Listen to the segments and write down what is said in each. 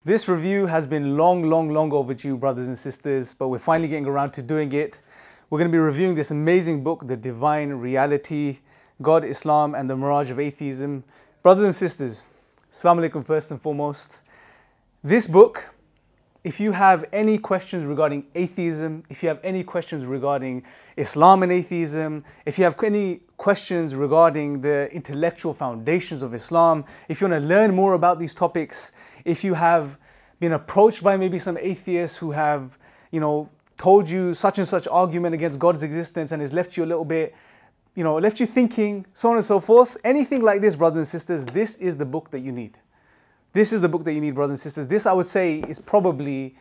This review has been long overdue, brothers and sisters, but we're finally getting around to doing it. We're going to be reviewing this amazing book, The Divine Reality, God, Islam, and the Mirage of Atheism. Brothers and sisters, Assalamu alaikum first and foremost. This book, if you have any questions regarding atheism, if you have any questions regarding Islam and atheism, if you have any questions regarding the intellectual foundations of Islam, if you want to learn more about these topics, if you have been approached by maybe some atheists who have, told you such and such argument against God's existence and has left you a little bit, left you thinking, so on and so forth, anything like this, brothers and sisters, this is the book that you need. This is the book that you need, brothers and sisters. This, I would say, is probably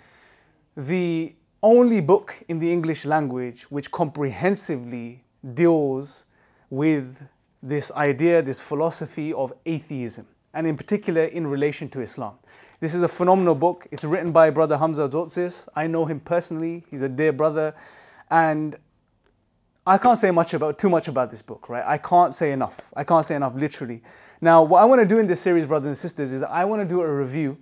the only book in the English language which comprehensively deals with this idea, this philosophy of atheism, and in particular in relation to Islam. This is a phenomenal book. It's written by brother Hamza Tzortzis. I know him personally. He's a dear brother. And I can't say too much about this book, right? I can't say enough. I can't say enough, literally. Now, what I want to do in this series, brothers and sisters, is I want to do a review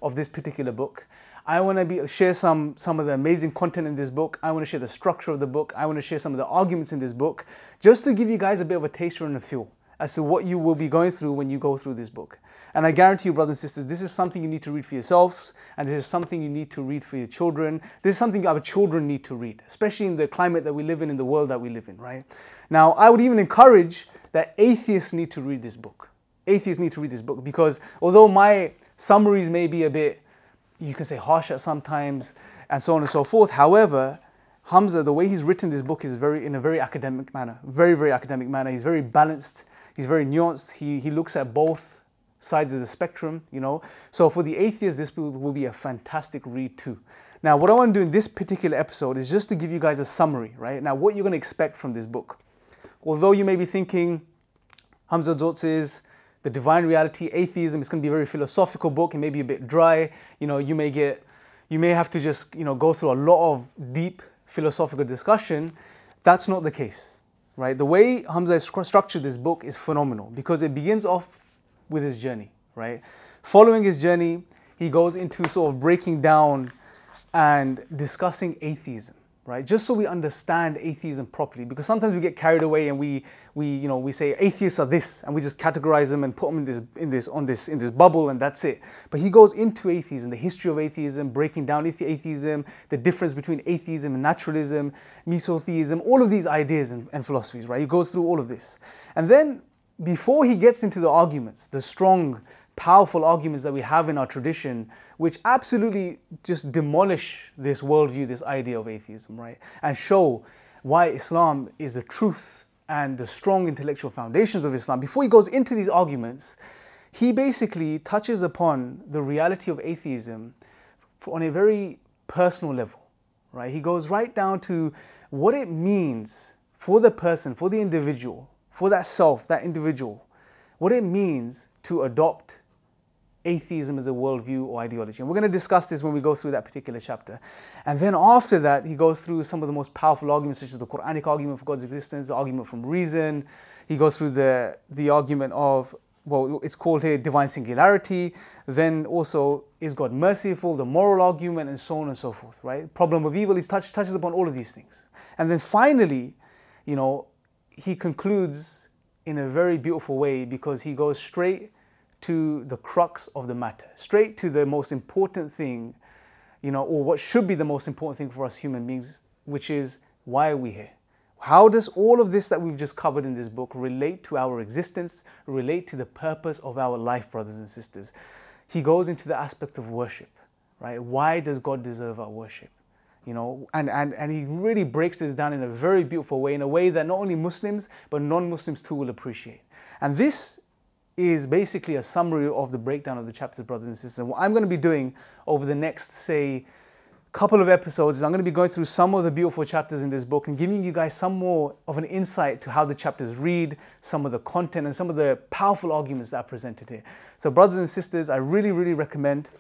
of this particular book. I want to share some of the amazing content in this book. I want to share the structure of the book. I want to share some of the arguments in this book, just to give you guys a bit of a taster and a feel as to what you will be going through when you go through this book. And I guarantee you, brothers and sisters, this is something you need to read for yourselves, and this is something you need to read for your children. This is something our children need to read, especially in the climate that we live in the world that we live in, right? Now, I would even encourage that atheists need to read this book. Atheists need to read this book, because although my summaries may be a bit, you can say, harsh at sometimes, and so on and so forth, however, Hamza, the way he's written this book is in a very academic manner, very academic manner. He's very balanced, he's very nuanced, he looks at both sides of the spectrum, So for the atheists, this will be a fantastic read too. Now, what I want to do in this particular episode is just to give you guys a summary, right? Now, what you're going to expect from this book. Although you may be thinking, Hamza Tzortzis, The Divine Reality, Atheism, it's going to be a very philosophical book. It may be a bit dry. You may have to just, go through a lot of deep philosophical discussion. That's not the case, right? The way Hamza has structured this book is phenomenal, because it begins off with his journey, right? Following his journey, he goes into sort of breaking down and discussing atheism, right? Just so we understand atheism properly, because sometimes we get carried away and we say atheists are this, and we just categorize them and put them in this bubble, and that's it. But he goes into atheism, the history of atheism, breaking down atheism, the difference between atheism and naturalism, mesotheism, all of these ideas and philosophies, right? He goes through all of this. And then before he gets into the arguments, the strong, powerful arguments that we have in our tradition, which absolutely just demolish this worldview, this idea of atheism, right? And show why Islam is the truth and the strong intellectual foundations of Islam. Before he goes into these arguments, he basically touches upon the reality of atheism on a very personal level, right? He goes right down to what it means for the person, for the individual, for that self, that individual, what it means to adopt atheism as a worldview or ideology. And we're going to discuss this when we go through that particular chapter. And then after that, he goes through some of the most powerful arguments, such as the Quranic argument for God's existence, the argument from reason. He goes through the argument of, well, it's called here divine singularity. Then also, is God merciful, the moral argument, and so on and so forth, right? Problem of evil, he touches upon all of these things. And then finally, he concludes in a very beautiful way, because he goes straight to the crux of the matter, straight to the most important thing, or what should be the most important thing for us human beings, which is, why are we here? How does all of this that we've just covered in this book relate to our existence, relate to the purpose of our life, brothers and sisters? He goes into the aspect of worship, right? Why does God deserve our worship? And he really breaks this down in a very beautiful way, in a way that not only Muslims, but non-Muslims too will appreciate. And this is basically a summary of the breakdown of the chapters, brothers and sisters. And what I'm going to be doing over the next, say, couple of episodes is I'm going to be going through some of the beautiful chapters in this book and giving you guys some more of an insight to how the chapters read, some of the content, and some of the powerful arguments that are presented here. So brothers and sisters, I really recommend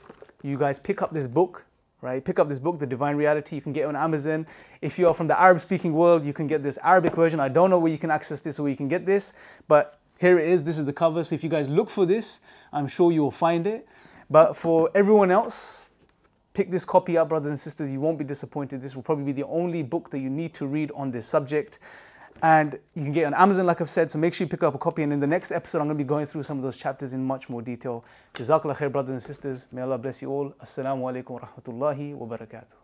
you guys pick up this book. Right? Pick up this book, The Divine Reality. You can get it on Amazon. If you are from the Arab-speaking world, you can get this Arabic version. I don't know where you can access this or where you can get this, but here it is. This is the cover. So if you guys look for this, I'm sure you will find it. But for everyone else, pick this copy up, brothers and sisters. You won't be disappointed. This will probably be the only book that you need to read on this subject. And you can get it on Amazon, like I've said, so make sure you pick up a copy. And in the next episode, I'm going to be going through some of those chapters in much more detail. Jazakallah khair, brothers and sisters. May Allah bless you all. Assalamu alaikum wa rahmatullahi wa barakatuh.